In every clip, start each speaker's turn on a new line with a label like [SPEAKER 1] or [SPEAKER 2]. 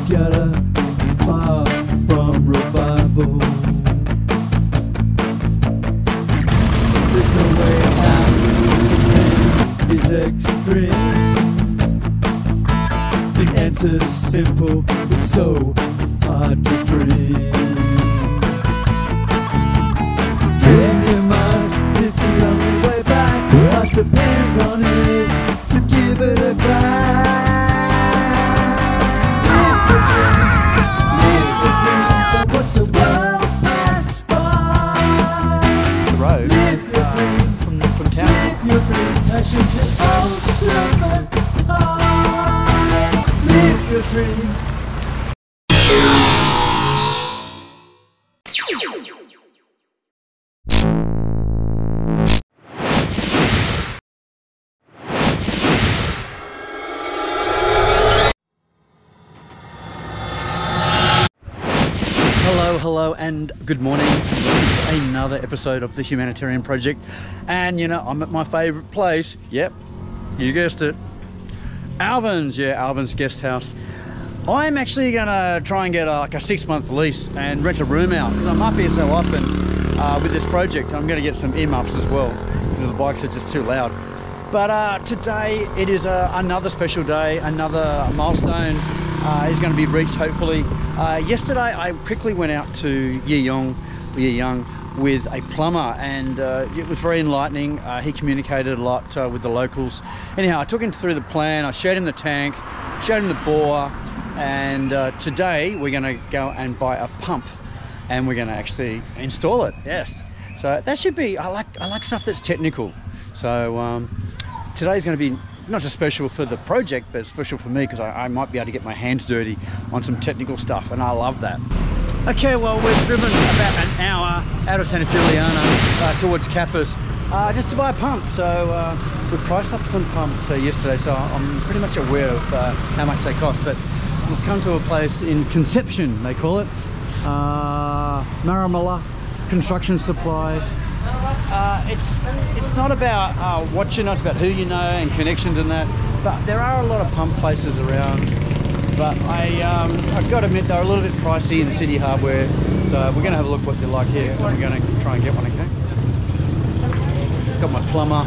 [SPEAKER 1] yada, far from revival. There's no way out, pain is extreme. The answer's simple, it's so hard to dream. Dream you must, it's the only way back. Life depends on it, so give it a try. Live the dream, don't watch the world pass by.
[SPEAKER 2] The road
[SPEAKER 1] Live your dream,
[SPEAKER 2] from town.
[SPEAKER 1] live your dream, passion to ultimate high. Live your dreams.
[SPEAKER 2] Hello and good morning, and welcome to another episode of the Humanitarian Project. And you know, I'm at my favourite place. Yep, you guessed it, Alvin's. Yeah, Alvin's guest house. I'm actually gonna try and get like a 6-month lease and rent a room out, because I'm up here so often with this project. I'm gonna get some earmuffs as well, because the bikes are just too loud. But today it is another special day, another milestone is going to be reached hopefully. Yesterday I quickly went out to Yiyong with a plumber, and it was very enlightening. He communicated a lot with the locals. Anyhow, I took him through the plan, I showed him the tank, showed him the bore, and today we're going to go and buy a pump and we're going to actually install it. Yes, so that should be, I like stuff that's technical. So today's going to be not just special for the project, but special for me, because I might be able to get my hands dirty on some technical stuff, and I love that. Okay, well, we've driven about an hour out of Santa Juliana towards Kappas just to buy a pump. So we priced up some pumps yesterday, so I'm pretty much aware of how much they cost. But we've come to a place in Conception, they call it, Maramala Construction Supply. It's not about what you know, it's about who you know and connections and that. But there are a lot of pump places around. But I've got to admit, they're a little bit pricey in City Hardware. So we're going to have a look what they're like here. We're going to try and get one, okay? Got my plumber.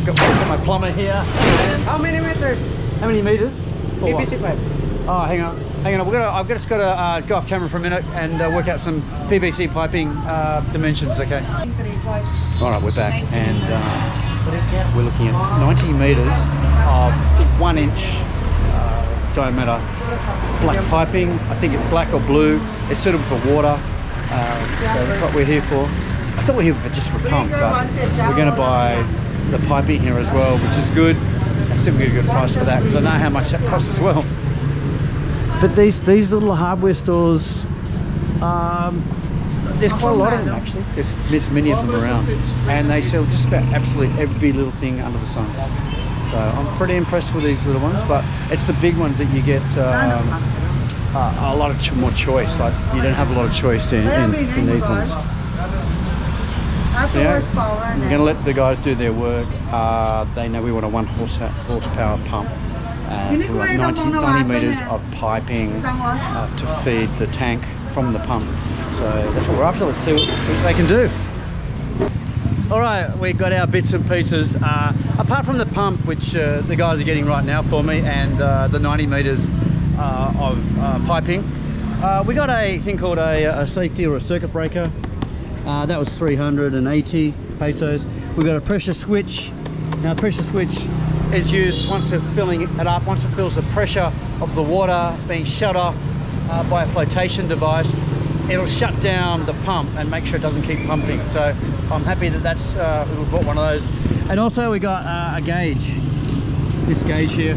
[SPEAKER 2] Got my plumber here. And
[SPEAKER 3] how many meters?
[SPEAKER 2] how many meters?
[SPEAKER 3] PVC pipe.
[SPEAKER 2] Oh, hang on. I've just got to go off camera for a minute and work out some PVC piping dimensions, okay? All right, we're back, and we're looking at 90 meters of 1-inch diameter black piping. I think it's black or blue. It's suitable for water, so that's what we're here for. I thought we were here just for pump, but we're going to buy the piping here as well, which is good. I think we get a good price for that, because I know how much that costs as well. But these little hardware stores, there's quite a lot of them actually. There's many of them around, and they sell just about absolutely every little thing under the sun. So I'm pretty impressed with these little ones, but it's the big ones that you get a lot of more choice. Like, you don't have a lot of choice in these ones. Yeah, we're going to let the guys do their work. They know we want a 1 horsepower pump. And we want 90 meters of piping to feed the tank from the pump. So that's what we're after. Let's see what they can do. All right, we got our bits and pieces. Apart from the pump, which the guys are getting right now for me, and the 90 meters of piping, we got a thing called a safety or a circuit breaker. That was 380 pesos. We got a pressure switch. Now, the pressure switch is used once they're filling it up, once it feels the pressure of the water being shut off by a flotation device. It'll shut down the pump and make sure it doesn't keep pumping. So I'm happy that we bought one of those. And also we got a gauge, this gauge here,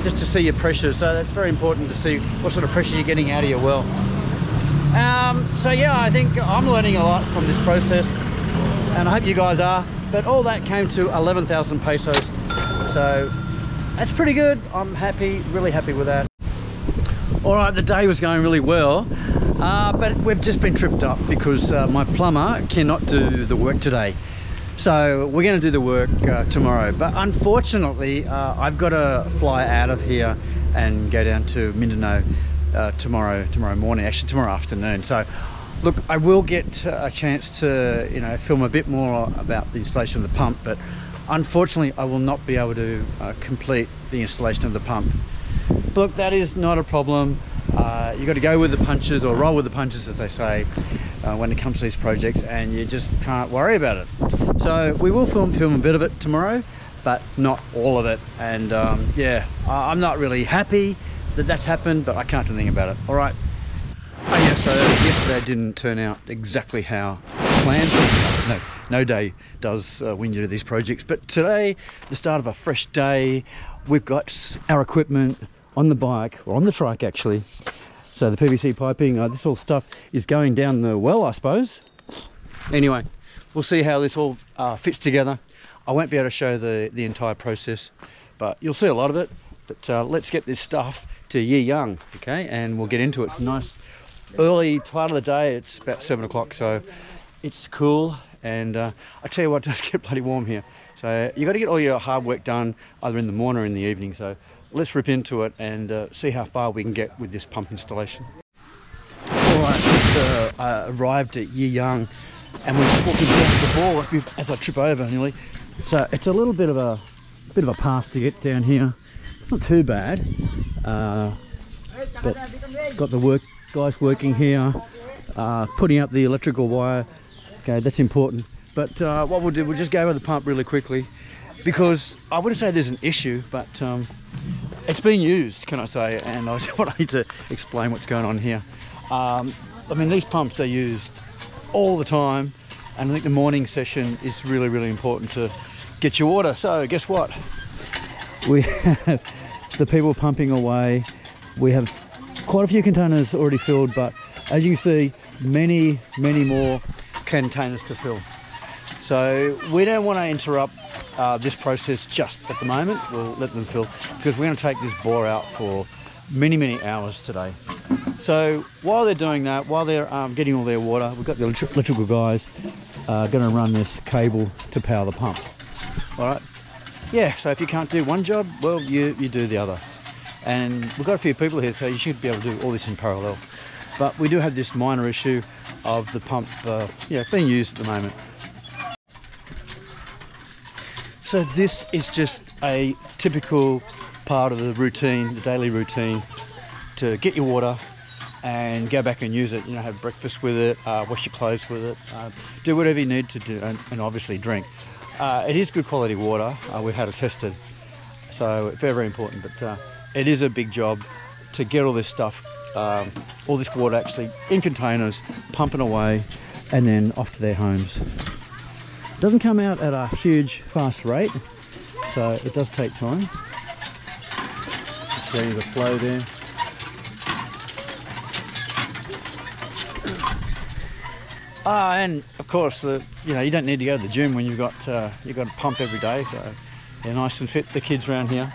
[SPEAKER 2] just to see your pressure. So that's very important to see what sort of pressure you're getting out of your well. So yeah, I think I'm learning a lot from this process, and I hope you guys are. But all that came to 11,000 pesos. So that's pretty good. I'm happy, really happy with that. All right, the day was going really well, but we've just been tripped up because my plumber cannot do the work today. So we're going to do the work tomorrow, but unfortunately I've got to fly out of here and go down to Mindanao tomorrow morning, actually tomorrow afternoon. So look, I will get a chance to, you know, film a bit more about the installation of the pump, but unfortunately I will not be able to complete the installation of the pump. But look, that is not a problem. You got to go with the punches, or roll with the punches, as they say, when it comes to these projects, and you just can't worry about it. So we will film a bit of it tomorrow, but not all of it. And yeah, I'm not really happy that that's happened, but I can't do anything about it. All right. Oh yeah, so yesterday didn't turn out exactly how planned. No day does when you do these projects, but today, the start of a fresh day, we've got our equipment on the bike, or on the trike actually. So the PVC piping, this all stuff is going down the well, I suppose. Anyway, we'll see how this all fits together. I won't be able to show the entire process, but you'll see a lot of it. But let's get this stuff to Yi Young, okay? And we'll get into it. It's a nice early part of the day. It's about 7 o'clock, so it's cool. And I tell you what, it does get bloody warm here. So you got to get all your hard work done either in the morning or in the evening. So let's rip into it and see how far we can get with this pump installation. All right, just arrived at Yi Young, and we're walking down the ball as I trip over nearly. So it's a little bit of a path to get down here. Not too bad, but got the guys working here, putting up the electrical wire. Okay, that's important. But what we'll do, we'll just go over the pump really quickly, because I wouldn't say there's an issue, but it's being used, can I say, and I need to explain what's going on here. I mean, these pumps are used all the time, and I think the morning session is really, really important to get your water. So guess what? We have the people pumping away. We have quite a few containers already filled, but as you can see, many more containers to fill. So we don't want to interrupt this process just at the moment. We'll let them fill, because we're going to take this bore out for many hours today. So while they're doing that, while they're getting all their water, we've got the electrical guys going to run this cable to power the pump. All right. Yeah, so if you can't do one job, well, you do the other. And we've got a few people here, so you should be able to do all this in parallel. But we do have this minor issue of the pump being used at the moment. So this is just a typical part of the routine, the daily routine, to get your water and go back and use it. You know, have breakfast with it, wash your clothes with it, do whatever you need to do, and obviously drink. It is good quality water. We've had it tested, so very, very important. But it is a big job to get all this stuff, all this water actually in containers, pumping away, and then off to their homes. It doesn't come out at a huge fast rate, so it does take time. Just show you the flow there. And of course, you don't need to go to the gym when you've got a pump every day. So they're nice and fit, the kids around here.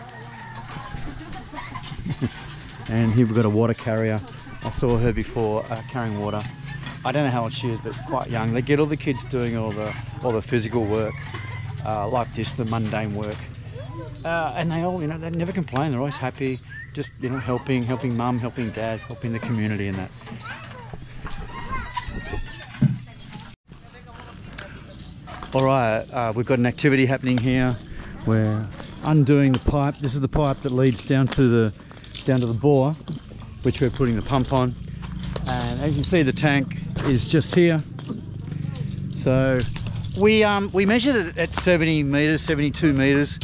[SPEAKER 2] And here we've got a water carrier. I saw her before carrying water. I don't know how old she is, but quite young. They get all the kids doing all the physical work like this, the mundane work, and they all, they never complain. They're always happy, just helping mum, helping dad, helping the community and that. All right, we've got an activity happening here. We're undoing the pipe. This is the pipe that leads down to the bore, which we're putting the pump on. And as you can see, the tank is just here. So we measured it at 70 meters, 72 meters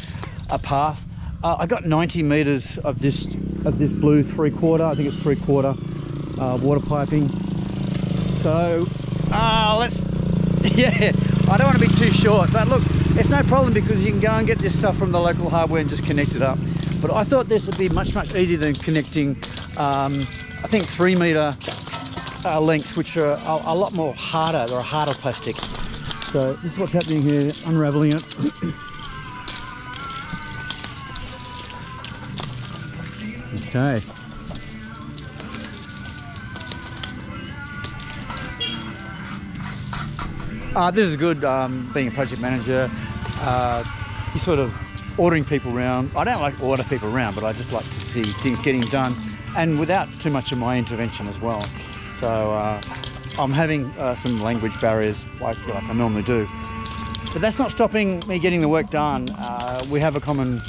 [SPEAKER 2] a path. I got 90 meters of this blue 3/4. I think it's 3/4 water piping. So yeah, I don't want to be too short, but look, it's no problem, because you can go and get this stuff from the local hardware and just connect it up. But I thought this would be much easier than connecting I think 3 meter lengths, which are a lot more harder. They're a harder plastic. So this is what's happening here, unraveling it. Okay. This is good, being a project manager. You sort of ordering people around. I don't like to order people around, but I just like to see things getting done, and without too much of my intervention as well. So I'm having some language barriers like I normally do, but that's not stopping me getting the work done. We have a common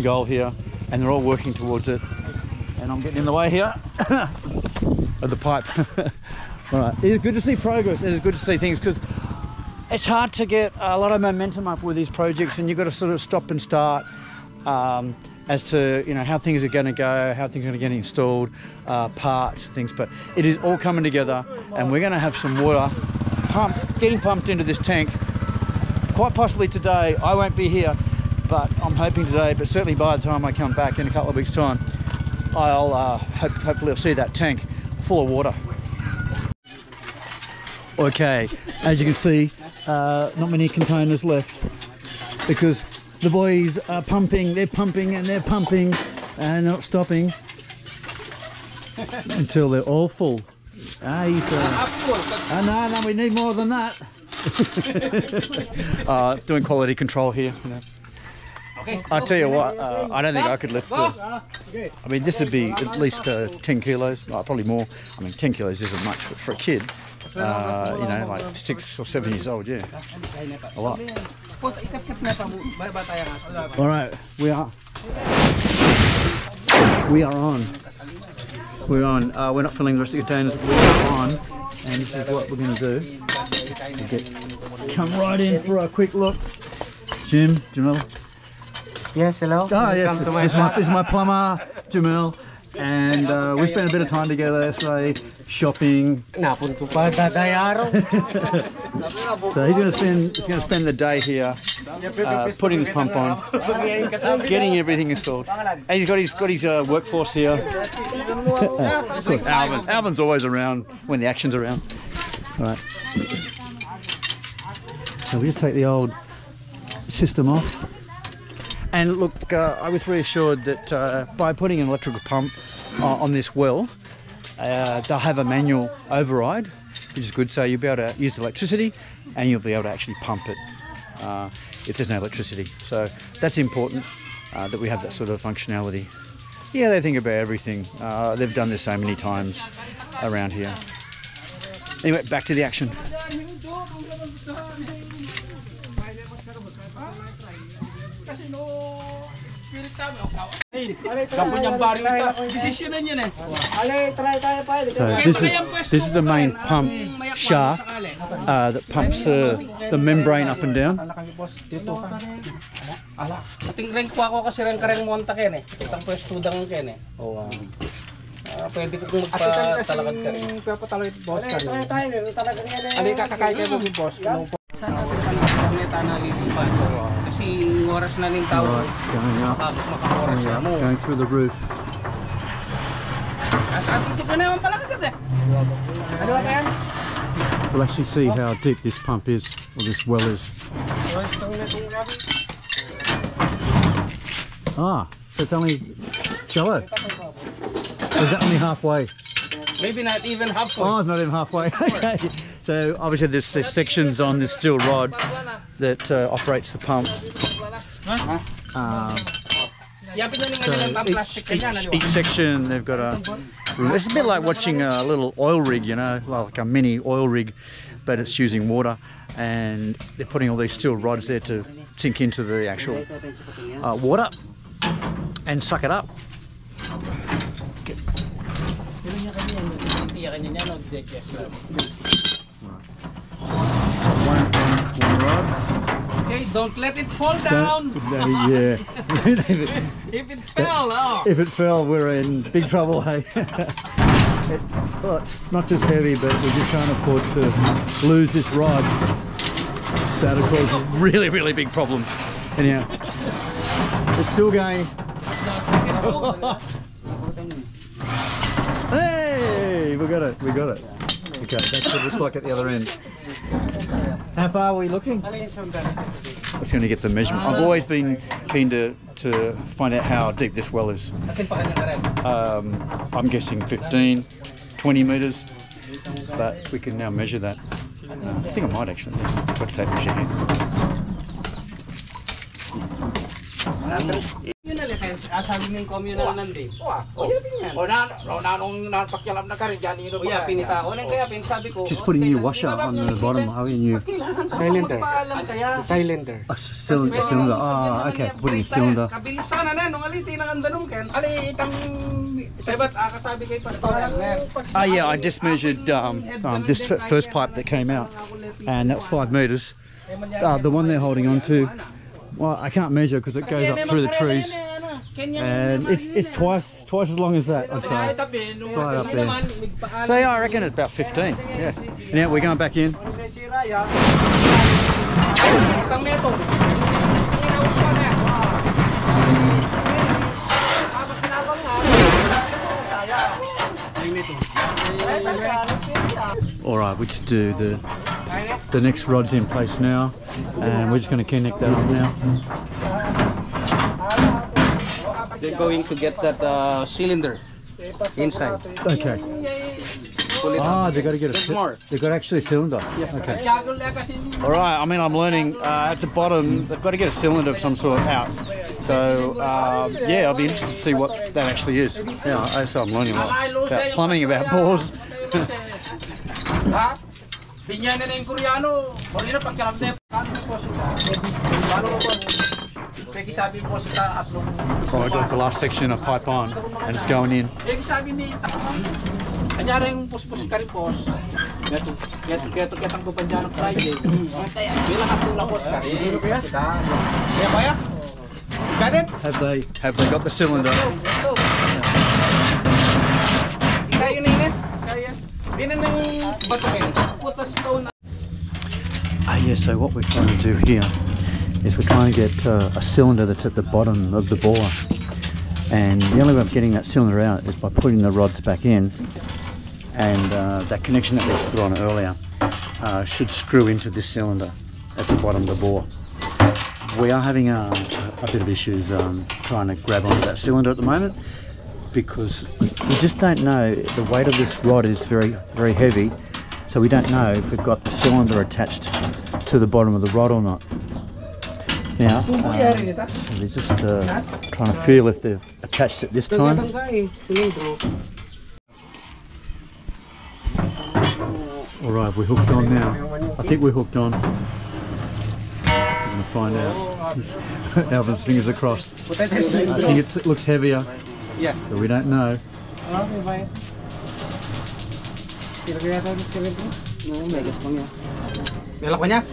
[SPEAKER 2] goal here, and they're all working towards it, and I'm getting in the way here of the pipe. All right, it is good to see progress. It is good to see things, because it's hard to get a lot of momentum up with these projects, and you've got to sort of stop and start as to, you know, how things are going to go, how things are going to get installed, parts, things. But it is all coming together, and we're going to have some water getting pumped into this tank. Quite possibly today. I won't be here, but I'm hoping today. But certainly by the time I come back in a couple of weeks' time, I'll hopefully I'll see that tank full of water. Okay, as you can see, not many containers left, because the boys are pumping, they're pumping and they're pumping, and they're not stopping until they're all full. No, we need more than that. Doing quality control here, you know. I tell you what, I don't think I could lift I mean, this would be at least 10 kilos, probably more. I mean, 10 kilos isn't much, but for a kid, you know, like 6 or 7 years old, yeah, a lot. All right, we are on. We're on. We're not filling the rest of the containers. We are on, and this is what we're going to do. Come right in for a quick look. Jamil.
[SPEAKER 3] Yes, hello.
[SPEAKER 2] Ah, yes, this is my plumber, Jamil, and we spent a bit of time together yesterday, shopping. So he's going to spend the day here, putting his pump on, getting everything installed, and he's got his workforce here. Alvin's always around when the action's around. All right. So we just take the old system off. And look, I was reassured that by putting an electrical pump on this well, they'll have a manual override, which is good. So you'll be able to use electricity, and you'll be able to actually pump it if there's no electricity. So that's important, that we have that sort of functionality. Yeah, they think about everything. They've done this so many times around here. Anyway, back to the action. So this is the main pump shaft that pumps the membrane up and down. Going through the roof. We'll actually see how deep this pump is, or this well is. Ah, so it's only shallow. Is that only halfway?
[SPEAKER 3] Maybe not even halfway.
[SPEAKER 2] Oh, it's not even halfway. Okay. So obviously there's sections on this steel rod that operates the pump. So each section they've got a... It's a bit like watching a little oil rig, you know, like a mini oil rig, but it's using water, and they're putting all these steel rods there to sink into the actual water and suck it up. One rod.
[SPEAKER 3] Okay, don't let it fall down.
[SPEAKER 2] Yeah.
[SPEAKER 3] If it fell,
[SPEAKER 2] If it fell, we're in big trouble, hey. It's not just heavy, but we just can't afford to lose this rod. That'll cause really, really big problems. Anyhow, it's still going. Hey, we got it. Okay, that's what it looks like at the other end. How far are we looking? I was going to get the measurement. I've always been keen to find out how deep this well is. I'm guessing 15, 20 metres, but we can now measure that. I think I might actually. Got a tape measure here.
[SPEAKER 3] Yun na lang, asabi ng communal nandi. O, yun yan.
[SPEAKER 4] O nung napakialam na ka rin dyan, ino
[SPEAKER 3] O, yeah, pinitaon. Kaya pinsabi ko.
[SPEAKER 2] Just putting new washer on the bottom. How are you?
[SPEAKER 3] Cylinder.
[SPEAKER 4] cylinder.
[SPEAKER 2] A cylinder. Ah, okay. Putting a cylinder.
[SPEAKER 3] Kabilisan na nung aliti ng andanong ken.
[SPEAKER 4] Ali, itang...
[SPEAKER 3] Ba't kasabi kay Pastor Elmer?
[SPEAKER 2] Yeah, I just measured this first pipe that came out, and that's 5 meters. The one they're holding on to, well, I can't measure because it goes up through the trees, and it's twice as long as that. I'd say right up there. So yeah, I reckon it's about 15. Yeah. Now we're going back in. All right, we just do the next rod's in place now, and we're just going to connect that up now.
[SPEAKER 3] They're going to get that cylinder inside.
[SPEAKER 2] Okay. Ah, they got to get they got actually a cylinder. Yeah. Okay. All right. I mean, I'm learning at the bottom. They've got to get a cylinder of some sort out. So yeah, I'll be interested to see what that actually is. Yeah, so I'm learning a lot about plumbing, about bores.
[SPEAKER 4] Binyanan na yung Koreano. Marina pagkalam na yung po sila. Paano mo po? Pwede sabi po sila at nung...
[SPEAKER 2] Oh, I got the last section of pipe on and it's going in.
[SPEAKER 4] Pwede sabi ni... Kanyara yung pus-pus ka rin po. Kaya kitang ko pa dyan ng Friday. Bilang katula po ka.
[SPEAKER 3] Yeah, Paya? Got it?
[SPEAKER 2] Have they got the cylinder?
[SPEAKER 3] Kaya na yun. Kaya. Dinan ng bato kayo. Putas stone.
[SPEAKER 2] Yeah, so what we're trying to do here is we're trying to get a cylinder that's at the bottom of the bore, and the only way of getting that cylinder out is by putting the rods back in, and that connection that we put on earlier should screw into this cylinder at the bottom of the bore. We are having a bit of issues trying to grab onto that cylinder at the moment, because we just don't know. The weight of this rod is very heavy, so we don't know if we've got the cylinder attached to the bottom of the rod or not. Now, we're just trying to feel if they've attached it this time. Alright, we're hooked on now. I think we're hooked on. We're going to find out. Alvin's fingers are crossed. I think it looks heavier.
[SPEAKER 3] Yeah.
[SPEAKER 2] But we don't know.
[SPEAKER 3] Belok pa niya?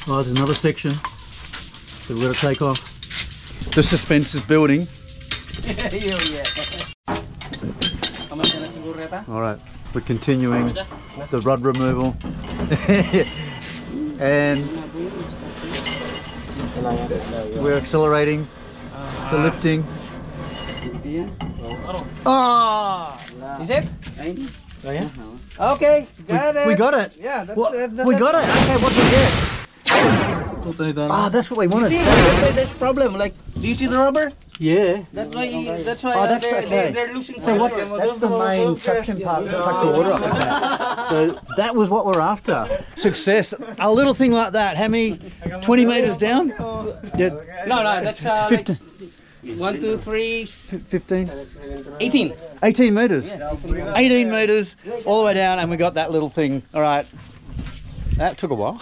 [SPEAKER 2] Oh, there's another section that we've got to take off. The suspense is building. Alright, we're continuing the rod removal. And we're accelerating the lifting. Ah!
[SPEAKER 3] Is it? Oh yeah? Okay, got it.
[SPEAKER 2] We got it.
[SPEAKER 3] Yeah, that's
[SPEAKER 2] we got it. Okay, what did we get? Ah, that's what we wanted.
[SPEAKER 3] See, there's problem. Like, do you see the rubber?
[SPEAKER 2] Yeah.
[SPEAKER 3] That's why.
[SPEAKER 2] Oh,
[SPEAKER 3] They're losing.
[SPEAKER 2] So what? That's the main traction part that sucks the water up. So that was what we're after. Success. A little thing like that. How many? 20 meters down? Yeah.
[SPEAKER 3] No, that's
[SPEAKER 2] 15.
[SPEAKER 3] Like 1, 2, 3,
[SPEAKER 2] 15.
[SPEAKER 3] 18.
[SPEAKER 2] 18 meters. 18 meters all the way down, and we got that little thing. All right. That took a while.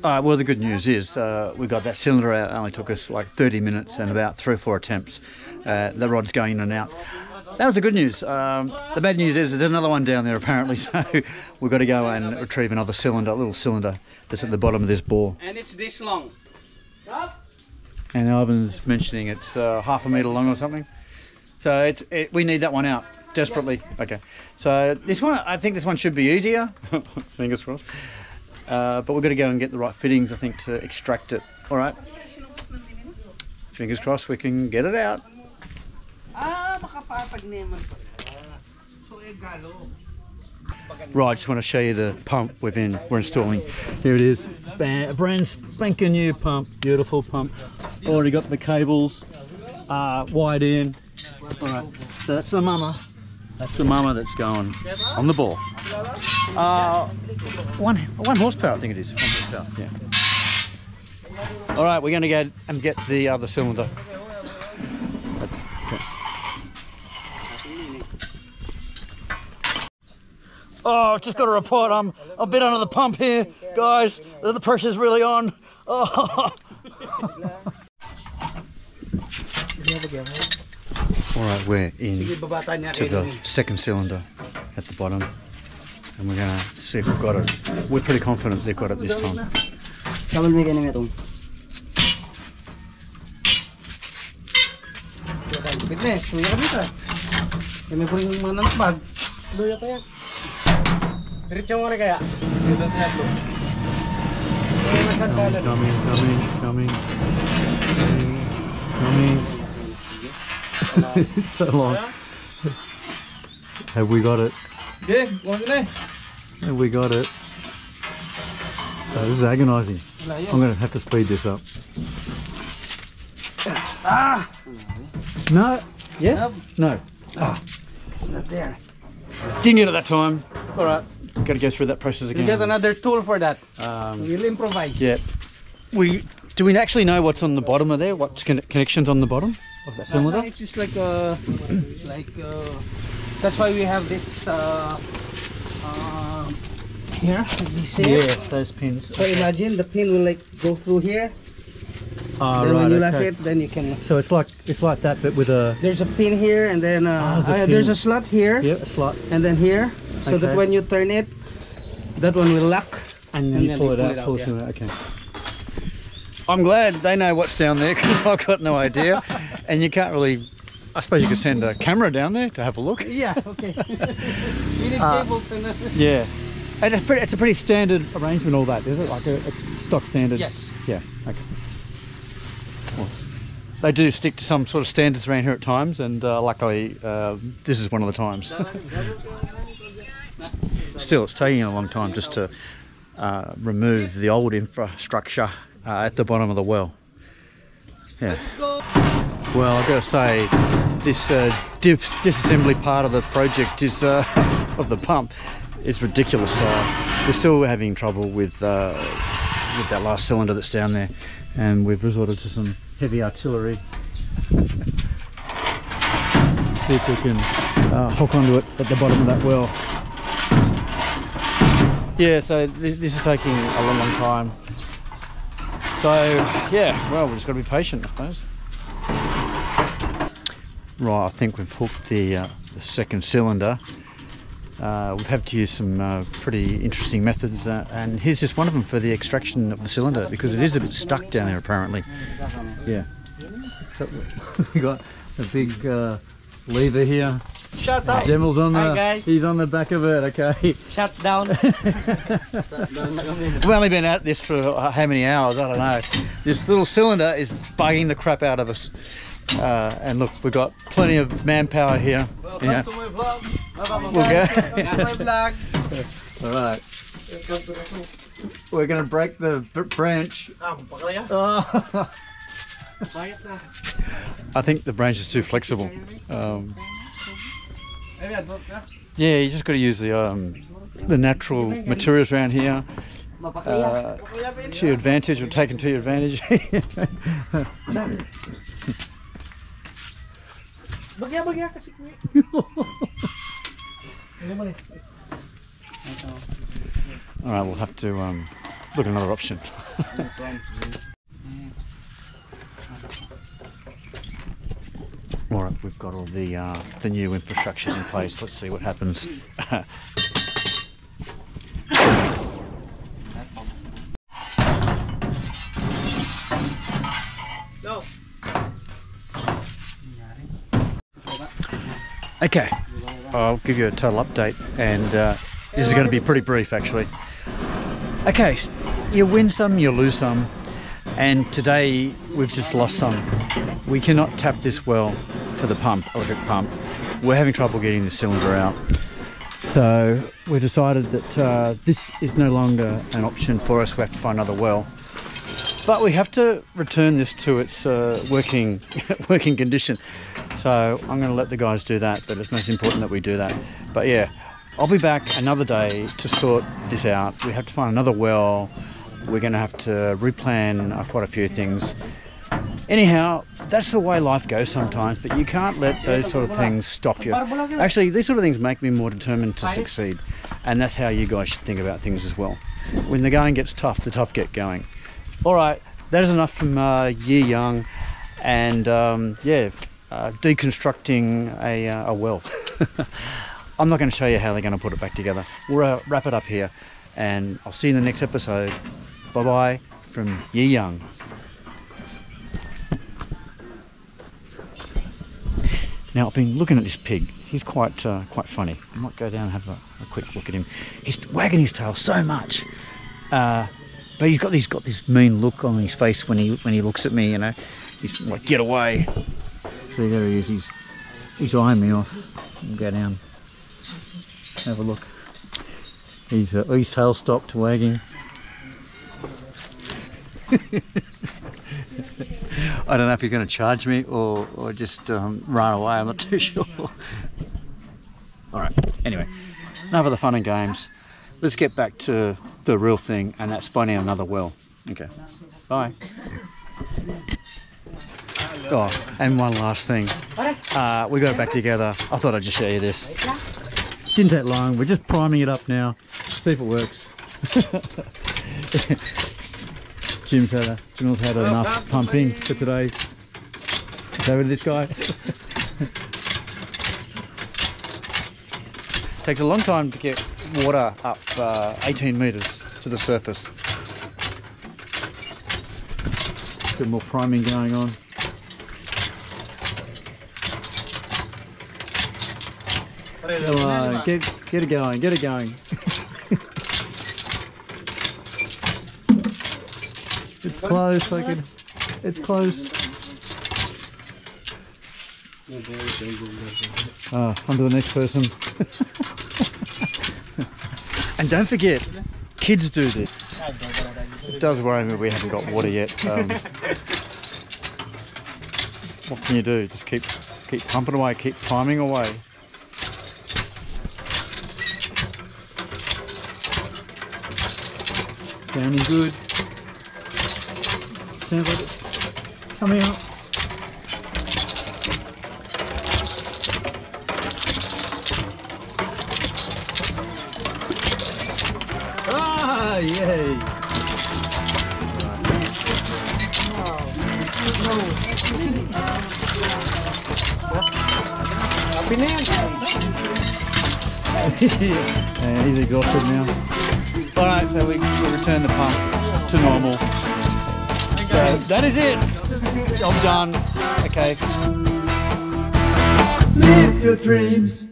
[SPEAKER 2] Well, the good news is we got that cylinder out. It only took us like 30 minutes and about 3 or 4 attempts. The rod's going in and out. That was the good news. The bad news is there's another one down there apparently, so we've got to go and retrieve another cylinder, a little cylinder that's at the bottom of this bore.
[SPEAKER 3] And it's this long.
[SPEAKER 2] And Ivan's mentioning it's half a metre long or something. So we need that one out desperately. Okay, so this one, I think this one should be easier. Fingers crossed. But we've got to go and get the right fittings, I think, to extract it. All right. Fingers crossed we can get it out. Right, just want to show you the pump we're installing. Here it is, a brand spanking new pump, beautiful pump. Already got the cables wired in. All right, so that's the mama. That's the mama that's going on the ball. 1 horsepower, I think it is. 1 horsepower, yeah. All right, we're going to go and get the other cylinder. Okay. Oh, I've just got a report. I'm a bit under the pump here, guys. The pressure's really on. Oh. All right, we're in to the second cylinder at the bottom, and we're going to see if we've got it. We're pretty confident they've got it this time. Coming. It's so long. Have we got it? Have we got it? Oh, this is agonising. I'm going to have to speed this up. No. Yes? No.
[SPEAKER 3] It's not there.
[SPEAKER 2] Didn't get it that time. All right. Got to go through that process again.
[SPEAKER 3] You get another tool for that. We'll improvise.
[SPEAKER 2] Yeah. Do we actually know what's on the bottom of there? What's connections on the bottom of that cylinder?
[SPEAKER 3] It's just like that's why we have this here. You see
[SPEAKER 2] Yeah,
[SPEAKER 3] it?
[SPEAKER 2] those pins.
[SPEAKER 3] So imagine the pin will like go through here.
[SPEAKER 2] Oh,
[SPEAKER 3] then
[SPEAKER 2] right,
[SPEAKER 3] when you lock
[SPEAKER 2] okay.
[SPEAKER 3] it, then you can.
[SPEAKER 2] So it's like that, but with a.
[SPEAKER 3] There's a pin here, and then there's a slot here.
[SPEAKER 2] Yeah, a slot.
[SPEAKER 3] And then here, so that when you turn it, that one will lock.
[SPEAKER 2] And then you pull it out. Pull it out. Okay. I'm glad they know what's down there because I've got no idea, and you can't really. I suppose you could send a camera down there to have a look.
[SPEAKER 3] Yeah. Okay. We need cables and.
[SPEAKER 2] Yeah. And it's a pretty standard arrangement, all that, is it? Like a stock standard?
[SPEAKER 3] Yes.
[SPEAKER 2] Yeah, okay. Well, they do stick to some sort of standards around here at times, and luckily this is one of the times. Still, it's taking a long time just to remove the old infrastructure at the bottom of the well. Yeah. Well, I've got to say, this disassembly part of the project is of the pump is ridiculous. We're still having trouble with that last cylinder that's down there, and we've resorted to some heavy artillery. See if we can hook onto it at the bottom of that well. Yeah, so this is taking a long time. So yeah, well, we've just got to be patient, I suppose. Right, I think we've hooked the second cylinder. We've had to use some pretty interesting methods, and here's just one of them for the extraction of the cylinder, because it is a bit stuck down there apparently. Yeah. So we got a big lever here.
[SPEAKER 3] Shut up.
[SPEAKER 2] Gemel's on
[SPEAKER 3] Hi guys.
[SPEAKER 2] He's on the back of it. Okay.
[SPEAKER 3] Shut down.
[SPEAKER 2] We've only been at this for how many hours? I don't know. This little cylinder is bugging the crap out of us. And look, we've got plenty of manpower here.
[SPEAKER 3] Welcome to my vlog.
[SPEAKER 2] We'll go.
[SPEAKER 3] My vlog.
[SPEAKER 2] All right. We're going to break the branch. Oh. I think the branch is too flexible. Yeah, you just got to use the natural materials around here to your advantage, or taken to your advantage. All right, we'll have to look at another option. All right, we've got all the new infrastructure in place. Let's see what happens. Okay, I'll give you a total update, and this is going to be pretty brief actually. Okay, you win some, you lose some, and today we've just lost some. We cannot tap this well for the pump, electric pump. We're having trouble getting the cylinder out. So we decided that this is no longer an option for us. We have to find another well. But we have to return this to its working condition. So I'm going to let the guys do that, but it's most important that we do that. But yeah, I'll be back another day to sort this out. We have to find another well. We're going to have to replan quite a few things. Anyhow, that's the way life goes sometimes, but you can't let those sort of things stop you. Actually, these sort of things make me more determined to succeed, and that's how you guys should think about things as well. When the going gets tough, the tough get going. Alright, that is enough from Yi Young, and yeah, deconstructing a well. I'm not going to show you how they're going to put it back together. We'll wrap it up here, and I'll see you in the next episode. Bye bye from Yi Young. Now, I've been looking at this pig. He's quite funny. I might go down and have a quick look at him. He's wagging his tail so much, but he's got this mean look on his face when he looks at me. You know, he's like, "Get away!" See, there he is. He's eyeing me off. I'll go down, have a look. His tail stopped wagging. I don't know if you're going to charge me or just run away. I'm not too sure. Alright, anyway, enough of the fun and games. Let's get back to the real thing, and that's finding another well. Okay, bye. Oh, and one last thing. We got it back together. I thought I'd just show you this. Didn't take long. We're just priming it up now. See if it works. Jim's had enough pumping for today. Is over to this guy. Takes a long time to get water up 18 metres to the surface. Bit more priming going on. Come on, get it going, get it going. It's close, it's close. On to the next person. And don't forget, kids do this. It does worry me we haven't got water yet. What can you do? Just keep pumping away, keep priming away. Sounding good. Sounds like it's coming out. Ah, yay! He's exhausted now. Alright, so we return the pump to normal. So that is it. Job done. Okay.
[SPEAKER 1] Live your dreams.